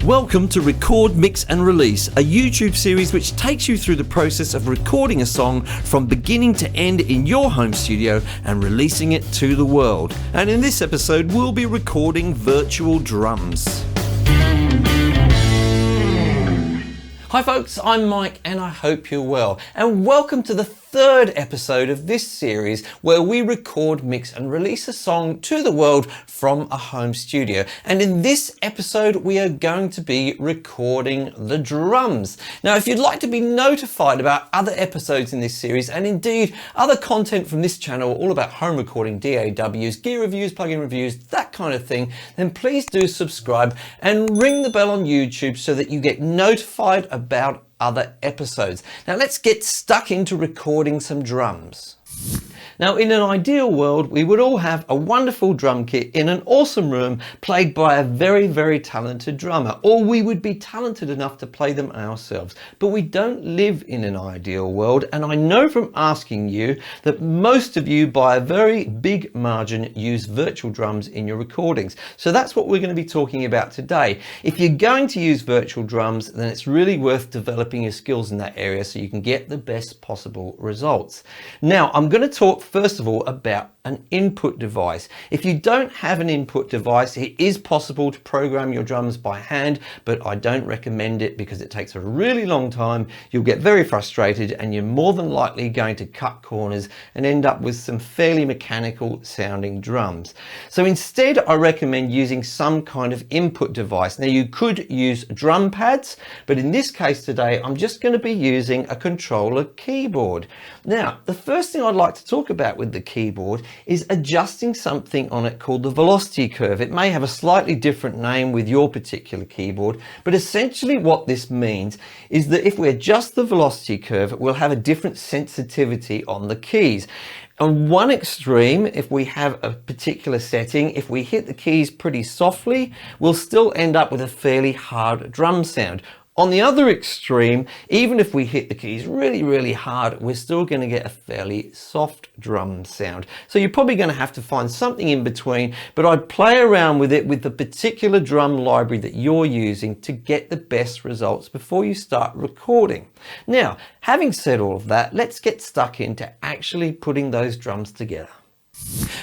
Welcome to Record, Mix and Release, a YouTube series which takes you through the process of recording a song from beginning to end in your home studio and releasing it to the world. And in this episode, we'll be recording virtual drums. Hi folks, I'm Mike and I hope you're well. And welcome to the third episode of this series where we record, mix and release a song to the world from a home studio. And in this episode, we are going to be recording the drums. Now, if you'd like to be notified about other episodes in this series and indeed other content from this channel, all about home recording, DAWs, gear reviews, plugin reviews, that kind of thing, then please do subscribe and ring the bell on YouTube so that you get notified about other episodes. Now let's get stuck into recording some drums. Now, in an ideal world, we would all have a wonderful drum kit in an awesome room played by a very, very talented drummer, or we would be talented enough to play them ourselves. But we don't live in an ideal world, and I know from asking you that most of you, by a very big margin, use virtual drums in your recordings. So that's what we're going to be talking about today. If you're going to use virtual drums, then it's really worth developing your skills in that area so you can get the best possible results. Now, I'm going to talk first of all about an input device. If you don't have an input device, it is possible to program your drums by hand, but I don't recommend it because it takes a really long time. You'll get very frustrated and you're more than likely going to cut corners and end up with some fairly mechanical sounding drums. So instead, I recommend using some kind of input device. Now, you could use drum pads, but in this case today, I'm just going to be using a controller keyboard. Now, the first thing I'd like to talk about with the keyboard is adjusting something on it called the velocity curve. It may have a slightly different name with your particular keyboard, but essentially what this means is that if we adjust the velocity curve, we'll have a different sensitivity on the keys. On one extreme, if we have a particular setting, if we hit the keys pretty softly, we'll still end up with a fairly hard drum sound. On the other extreme, even if we hit the keys really, really hard, we're still going to get a fairly soft drum sound. So you're probably going to have to find something in between, but I'd play around with it with the particular drum library that you're using to get the best results before you start recording. Now, having said all of that, let's get stuck into actually putting those drums together.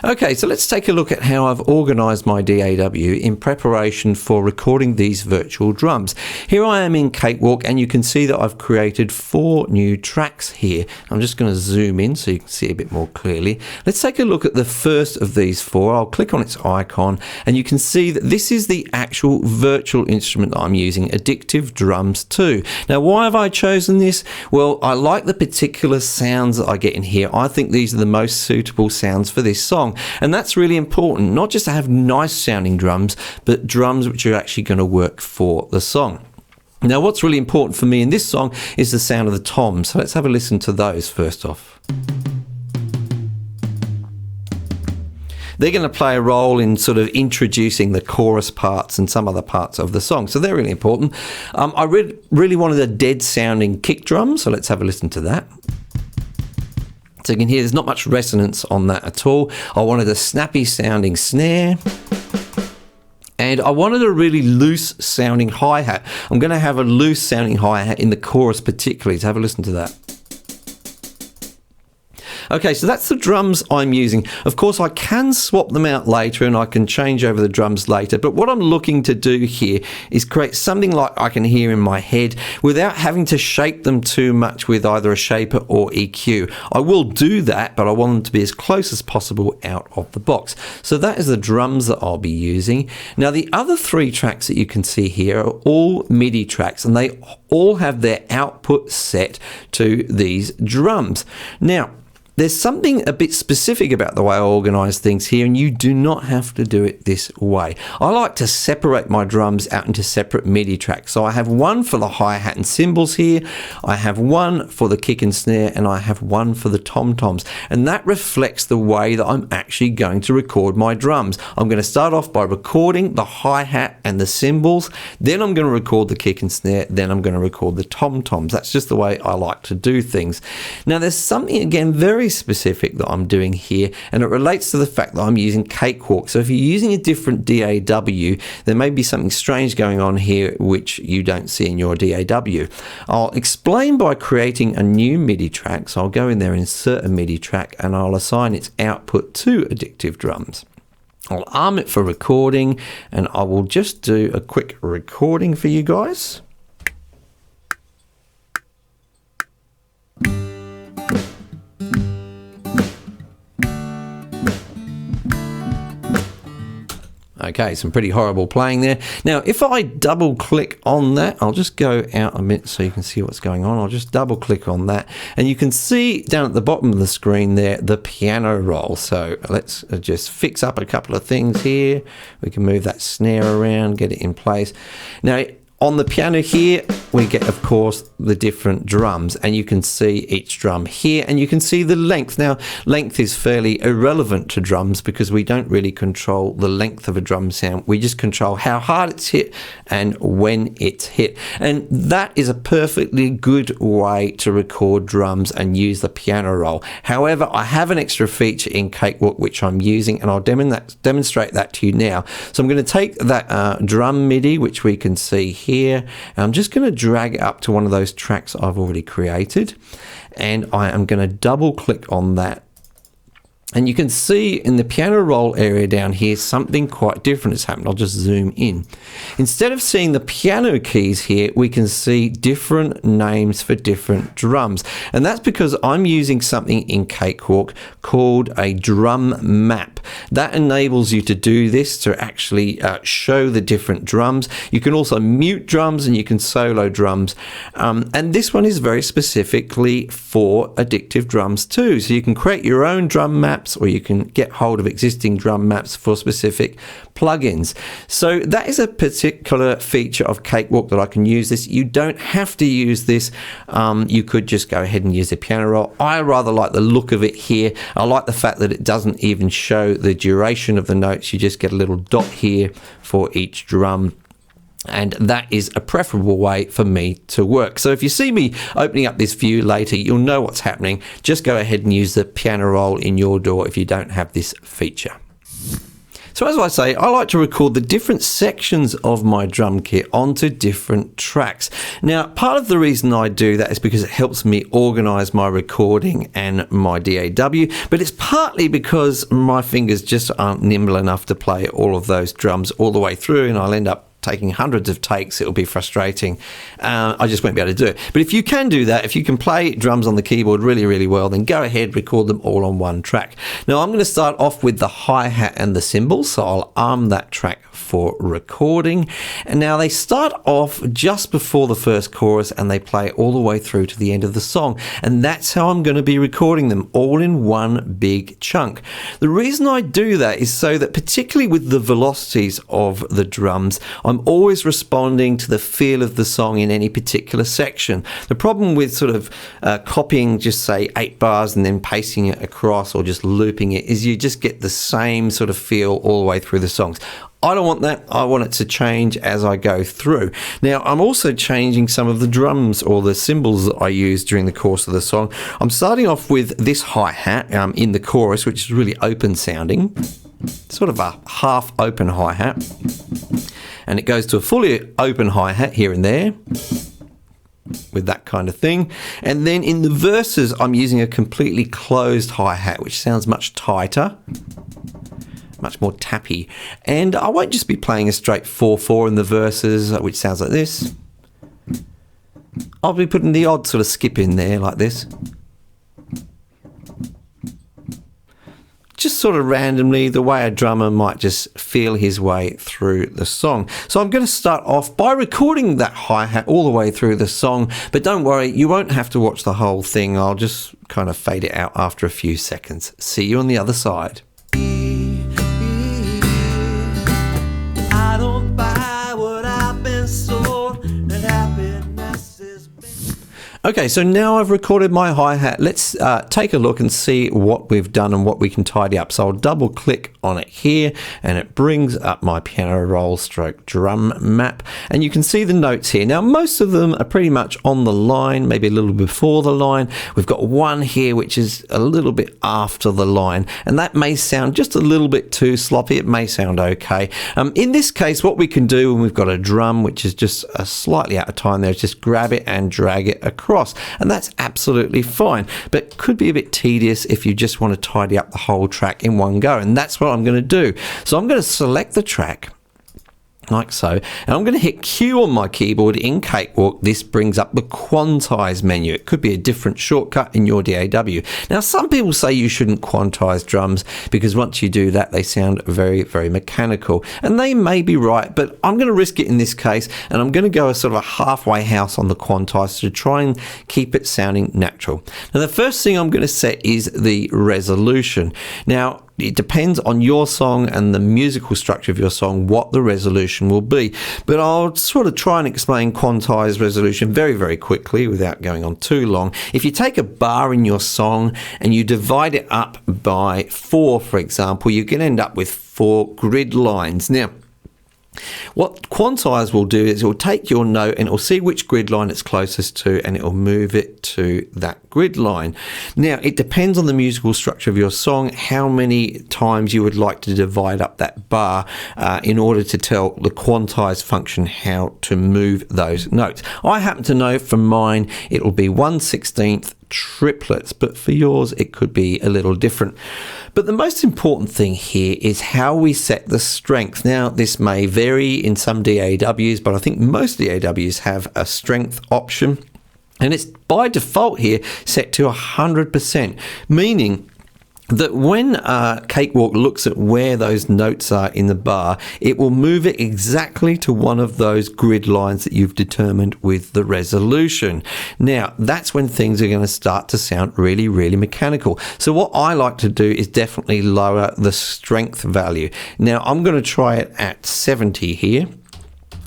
Okay, so let's take a look at how I've organized my DAW in preparation for recording these virtual drums. Here I am in Cakewalk and you can see that I've created 4 new tracks here. I'm just going to zoom in so you can see a bit more clearly. Let's take a look at the first of these 4. I'll click on its icon and you can see that this is the actual virtual instrument that I'm using, Addictive Drums 2. Now, why have I chosen this? Well, I like the particular sounds that I get in here. I think these are the most suitable sounds for this song, and that's really important, not just to have nice sounding drums, but drums which are actually going to work for the song. Now, what's really important for me in this song is the sound of the toms, so let's have a listen to those first off. They're going to play a role in sort of introducing the chorus parts and some other parts of the song, so they're really important. I really wanted a dead sounding kick drum, so let's have a listen to that. So you can hear there's not much resonance on that at all. I wanted a snappy sounding snare. And I wanted a really loose sounding hi-hat. I'm going to have a loose sounding hi-hat in the chorus particularly. So have a listen to that. Okay, so that's the drums I'm using. Of course, I can swap them out later and I can change over the drums later, but what I'm looking to do here is create something like I can hear in my head without having to shape them too much with either a shaper or EQ. I will do that, but I want them to be as close as possible out of the box. So that is the drums that I'll be using. Now, the other 3 tracks that you can see here are all MIDI tracks, and they all have their output set to these drums. Now, there's something a bit specific about the way I organize things here, and you do not have to do it this way. I like to separate my drums out into separate MIDI tracks. So I have one for the hi-hat and cymbals here, I have one for the kick and snare, and I have one for the tom-toms. And that reflects the way that I'm actually going to record my drums. I'm going to start off by recording the hi-hat and the cymbals, then I'm going to record the kick and snare, then I'm going to record the tom-toms. That's just the way I like to do things. Now, there's something, again, very very specific that I'm doing here, and it relates to the fact that I'm using Cakewalk. So if you're using a different DAW, there may be something strange going on here which you don't see in your DAW. I'll explain by creating a new MIDI track. So I'll go in there, insert a MIDI track, and I'll assign its output to Addictive Drums. I'll arm it for recording, and I will just do a quick recording for you guys. Okay, some pretty horrible playing there. Now, if I double click on that, I'll just go out a minute so you can see what's going on. I'll just double click on that, and you can see down at the bottom of the screen there, the piano roll. So let's just fix up a couple of things here. We can move that snare around, get it in place. Now, on the piano here, we get, of course, the different drums, and you can see each drum here, and you can see the length. Now, length is fairly irrelevant to drums because we don't really control the length of a drum sound. We just control how hard it's hit and when it's hit. And that is a perfectly good way to record drums and use the piano roll. However, I have an extra feature in Cakewalk which I'm using, and I'll demonstrate that to you now. So I'm going to take that drum MIDI, which we can see here, and I'm just going to drag it up to one of those tracks I've already created, and I am going to double click on that. And you can see in the piano roll area down here, something quite different has happened. I'll just zoom in. Instead of seeing the piano keys here, we can see different names for different drums. And that's because I'm using something in Cakewalk called a drum map. That enables you to do this, to actually show the different drums. You can also mute drums and you can solo drums. And this one is very specifically for Addictive Drums too. So you can create your own drum map, or you can get hold of existing drum maps for specific plugins. So that is a particular feature of Cakewalk that I can use this. You don't have to use this. You could just go ahead and use the piano roll. I rather like the look of it here. I like the fact that it doesn't even show the duration of the notes. You just get a little dot here for each drum. And that is a preferable way for me to work. So if you see me opening up this view later, you'll know what's happening. Just go ahead and use the piano roll in your DAW if you don't have this feature. So as I say, I like to record the different sections of my drum kit onto different tracks. Now, part of the reason I do that is because it helps me organize my recording and my DAW, but it's partly because my fingers just aren't nimble enough to play all of those drums all the way through, and I'll end up taking hundreds of takes. It'll be frustrating. I just won't be able to do it. But if you can do that, if you can play drums on the keyboard really, really well, then go ahead, record them all on one track. Now I'm going to start off with the hi-hat and the cymbals, so I'll arm that track for recording. And now they start off just before the first chorus and they play all the way through to the end of the song. And that's how I'm going to be recording them, all in one big chunk. The reason I do that is so that, particularly with the velocities of the drums, I'm always responding to the feel of the song in any particular section. The problem with sort of copying just say 8 bars and then pasting it across or just looping it is you just get the same sort of feel all the way through the songs. I don't want that. I want it to change as I go through. Now, I'm also changing some of the drums or the cymbals that I use during the course of the song. I'm starting off with this hi-hat in the chorus, which is really open sounding, sort of a half open hi-hat. And it goes to a fully open hi-hat here and there with that kind of thing. And then in the verses, I'm using a completely closed hi-hat, which sounds much tighter, much more tappy. And I won't just be playing a straight 4/4 in the verses, which sounds like this. I'll be putting the odd sort of skip in there like this. Just sort of randomly, the way a drummer might just feel his way through the song. So I'm going to start off by recording that hi-hat all the way through the song, but don't worry, you won't have to watch the whole thing. I'll just kind of fade it out after a few seconds. See you on the other side. I don't buy what I've been sold, and happiness is... Okay, so now I've recorded my hi-hat. Let's take a look and see what we've done and what we can tidy up. So I'll double click on it here and it brings up my piano roll stroke drum map. And you can see the notes here. Now, most of them are pretty much on the line, maybe a little before the line. We've got one here which is a little bit after the line, and that may sound just a little bit too sloppy. It may sound okay. In this case, what we can do when we've got a drum which is just slightly out of time there is just grab it and drag it across. And that's absolutely fine, but could be a bit tedious if you just want to tidy up the whole track in one go, and that's what I'm going to do. So I'm going to select the track like so, and I'm going to hit Q on my keyboard in Cakewalk. This brings up the quantize menu. It could be a different shortcut in your DAW. Now, some people say you shouldn't quantize drums because once you do that, they sound very, very mechanical, and they may be right, but I'm going to risk it in this case, and I'm going to go a sort of a halfway house on the quantize to try and keep it sounding natural. Now, the first thing I'm going to set is the resolution. Now, it depends on your song and the musical structure of your song what the resolution will be. But I'll sort of try and explain quantize resolution very, very quickly without going on too long. If you take a bar in your song and you divide it up by 4, for example, you can end up with 4 grid lines. Now, what quantize will do is it will take your note and it will see which grid line it's closest to, and it will move it to that grid line. Now, it depends on the musical structure of your song, how many times you would like to divide up that bar in order to tell the quantize function how to move those notes. I happen to know from mine it will be 1/16 triplets, but for yours it could be a little different. But the most important thing here is how we set the strength. Now, this may vary in some DAWs, but I think most DAWs have a strength option, and it's by default here set to 100%, meaning that when Cakewalk looks at where those notes are in the bar, it will move it exactly to one of those grid lines that you've determined with the resolution. Now, that's when things are going to start to sound really, really mechanical. So what I like to do is definitely lower the strength value. Now, I'm going to try it at 70 here,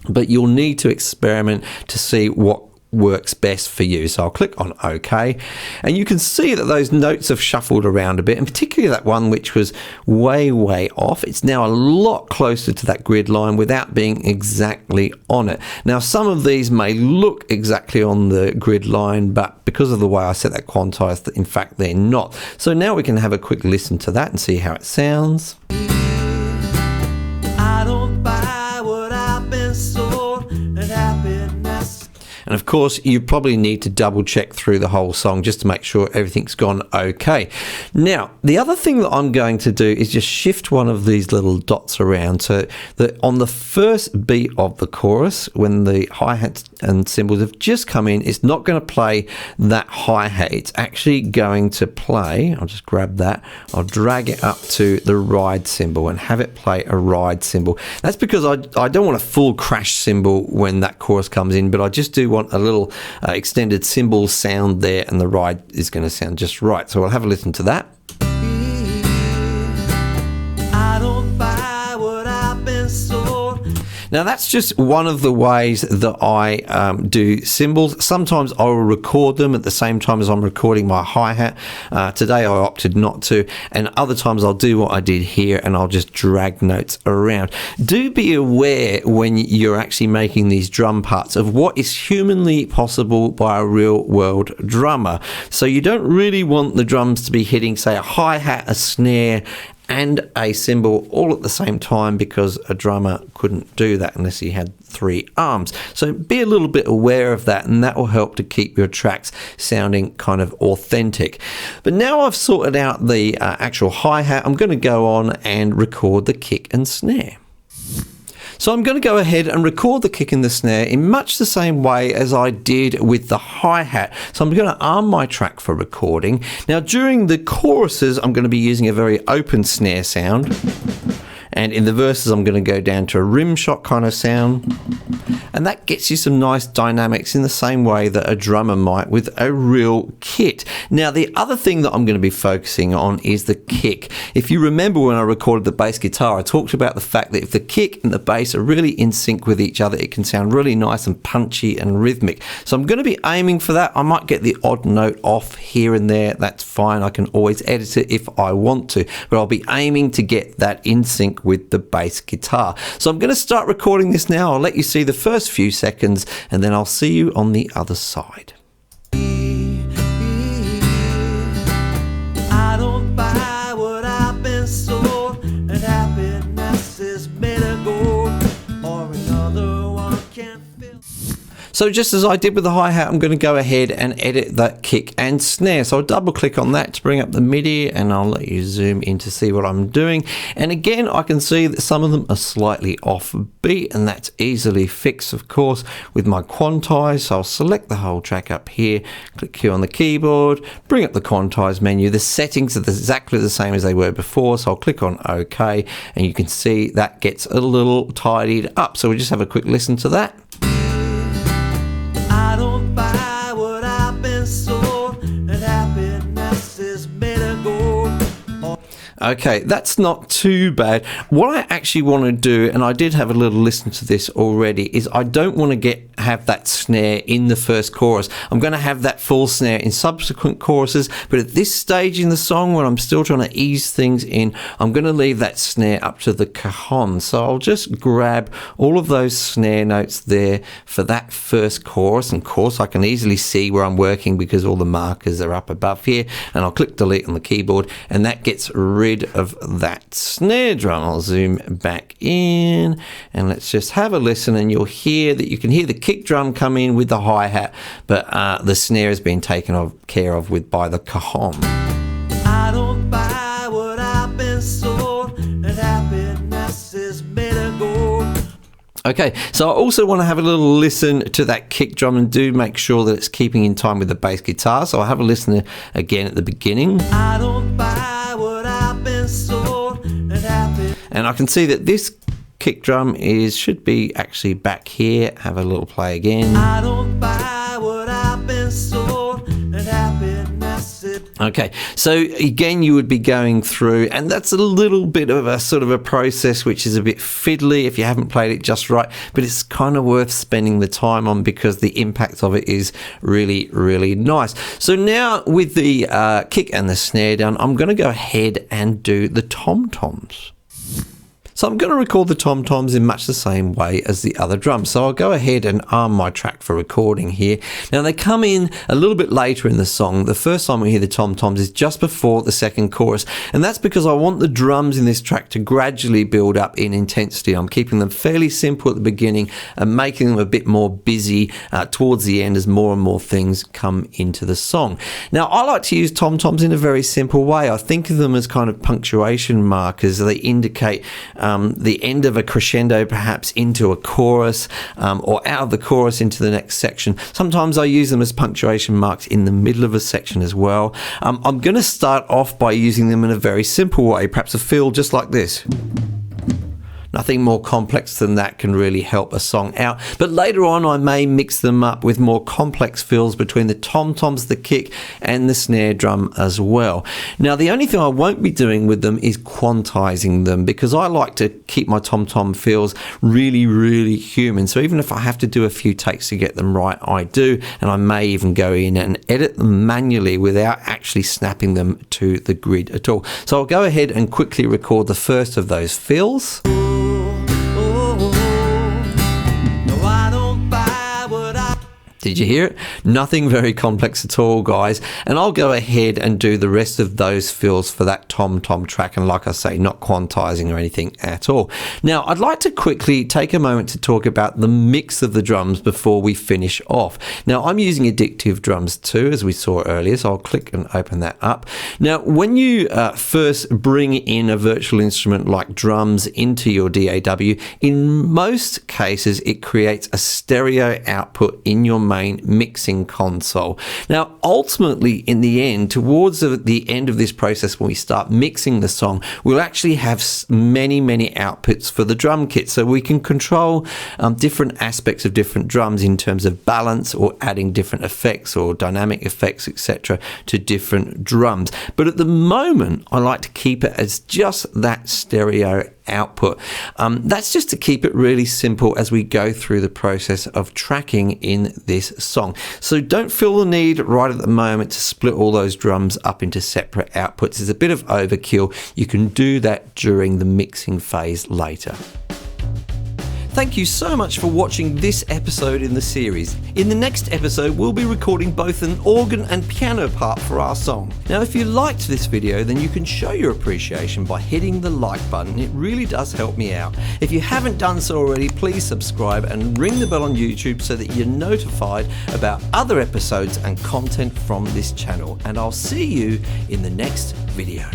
but you'll need to experiment to see what works best for you. So I'll click on OK, and you can see that those notes have shuffled around a bit, and particularly that one which was way off. It's now a lot closer to that grid line without being exactly on it. Now, some of these may look exactly on the grid line, but because of the way I set that quantize, in fact they're not. So now we can have a quick listen to that and see how it sounds. I don't buy what I've been sold, and happiness. And of course, you probably need to double check through the whole song just to make sure everything's gone okay. Now, the other thing that I'm going to do is just shift one of these little dots around so that on the first beat of the chorus, when the hi-hats and cymbals have just come in, it's not going to play that hi-hat. It's actually going to play, I'll just grab that, I'll drag it up to the ride cymbal and have it play a ride cymbal. That's because I don't want a full crash cymbal when that chorus comes in, but I just do want a little extended cymbal sound there, and the ride is going to sound just right. So I'll have a listen to that. I don't buy what I've been sold. Now, that's just one of the ways that I do cymbals. Sometimes I will record them at the same time as I'm recording my hi-hat. Today I opted not to, and other times I'll do what I did here and I'll just drag notes around. Do be aware when you're actually making these drum parts of what is humanly possible by a real world drummer. So you don't really want the drums to be hitting, say, a hi-hat, a snare, and a cymbal all at the same time, because a drummer couldn't do that unless he had 3 arms. So be a little bit aware of that, and that will help to keep your tracks sounding kind of authentic. But now I've sorted out the actual hi-hat, I'm going to go on and record the kick and snare. So I'm going to go ahead and record the kick and the snare in much the same way as I did with the hi-hat. So I'm going to arm my track for recording. Now, during the choruses, I'm going to be using a very open snare sound. And in the verses, I'm going to go down to a rim shot kind of sound. And that gets you some nice dynamics in the same way that a drummer might with a real kit. Now, the other thing that I'm going to be focusing on is the kick. If you remember when I recorded the bass guitar, I talked about the fact that if the kick and the bass are really in sync with each other, it can sound really nice and punchy and rhythmic. So I'm going to be aiming for that. I might get the odd note off here and there. That's fine. I can always edit it if I want to, but I'll be aiming to get that in sync with the bass guitar. So I'm going to start recording this now. I'll let you see the first few seconds and then I'll see you on the other side. I don't buy what I've been sold, and happiness is made of gold, or another one can't fill. So just as I did with the hi-hat, I'm going to go ahead and edit that kick and snare. So I'll double click on that to bring up the MIDI, and I'll let you zoom in to see what I'm doing. And again, I can see that some of them are slightly off beat, and that's easily fixed, of course, with my quantize. So I'll select the whole track up here, click Q on the keyboard, bring up the quantize menu. The settings are exactly the same as they were before, so I'll click on OK, and you can see that gets a little tidied up. So we'll just have a quick listen to that. I don't buy what I've been sold, and happiness is made of gold. Okay, that's not too bad. What I actually want to do, and I did have a little listen to this already, is I don't want to have that snare in the first chorus. I'm going to have that full snare in subsequent choruses, but at this stage in the song, when I'm still trying to ease things in, I'm going to leave that snare up to the cajon. So I'll just grab all of those snare notes there for that first chorus, and of course I can easily see where I'm working because all the markers are up above here, and I'll click delete on the keyboard, and that gets rid of that snare drum. I'll zoom back in, and let's just have a listen, and you'll hear that you can hear the kick drum come in with the hi-hat, but the snare has been taken care of by the cajon. I don't buy what I've been sold, and happiness is made of gold. Okay, so I also want to have a little listen to that kick drum and do make sure that it's keeping in time with the bass guitar. So I'll have a listen again at the beginning. I don't buy what I've been sold, and happy. And I can see that this kick drum should be actually back here. Have a little play again. I don't buy what I've been sold, and happiness is. Okay, so again, you would be going through, and that's a little bit of a sort of a process which is a bit fiddly if you haven't played it just right, but it's kind of worth spending the time on because the impact of it is really, really nice. So now with the kick and the snare down, I'm going to go ahead and do the tom-toms. So I'm going to record the tom-toms in much the same way as the other drums. So I'll go ahead and arm my track for recording here. Now they come in a little bit later in the song. The first time we hear the tom-toms is just before the second chorus. And that's because I want the drums in this track to gradually build up in intensity. I'm keeping them fairly simple at the beginning and making them a bit more busy towards the end as more and more things come into the song. Now I like to use tom-toms in a very simple way. I think of them as kind of punctuation markers. They indicate the end of a crescendo perhaps into a chorus or out of the chorus into the next section. Sometimes I use them as punctuation marks in the middle of a section as well. I'm going to start off by using them in a very simple way, perhaps a fill just like this. Nothing more complex than that can really help a song out. But later on, I may mix them up with more complex fills between the tom-toms, the kick, and the snare drum as well. Now, the only thing I won't be doing with them is quantizing them because I like to keep my tom-tom fills really, really human. So even if I have to do a few takes to get them right, I do. And I may even go in and edit them manually without actually snapping them to the grid at all. So I'll go ahead and quickly record the first of those fills. Did you hear it? Nothing very complex at all, guys. And I'll go ahead and do the rest of those fills for that tom-tom track. And like I say, not quantizing or anything at all. Now, I'd like to quickly take a moment to talk about the mix of the drums before we finish off. Now, I'm using Addictive Drums 2, as we saw earlier. So I'll click and open that up. Now, when you first bring in a virtual instrument like drums into your DAW, in most cases, it creates a stereo output in your main main mixing console. Now, ultimately, in the end, towards the end of this process, when we start mixing the song, we'll actually have many outputs for the drum kit, so we can control different aspects of different drums in terms of balance or adding different effects or dynamic effects, etc., to different drums. But at the moment, I like to keep it as just that stereo output. That's just to keep it really simple as we go through the process of tracking in this song. So don't feel the need right at the moment to split all those drums up into separate outputs. It's a bit of overkill. You can do that during the mixing phase later. Thank you so much for watching this episode in the series. In the next episode, we'll be recording both an organ and piano part for our song. Now, if you liked this video, then you can show your appreciation by hitting the like button. It really does help me out. If you haven't done so already, please subscribe and ring the bell on YouTube so that you're notified about other episodes and content from this channel. And I'll see you in the next video.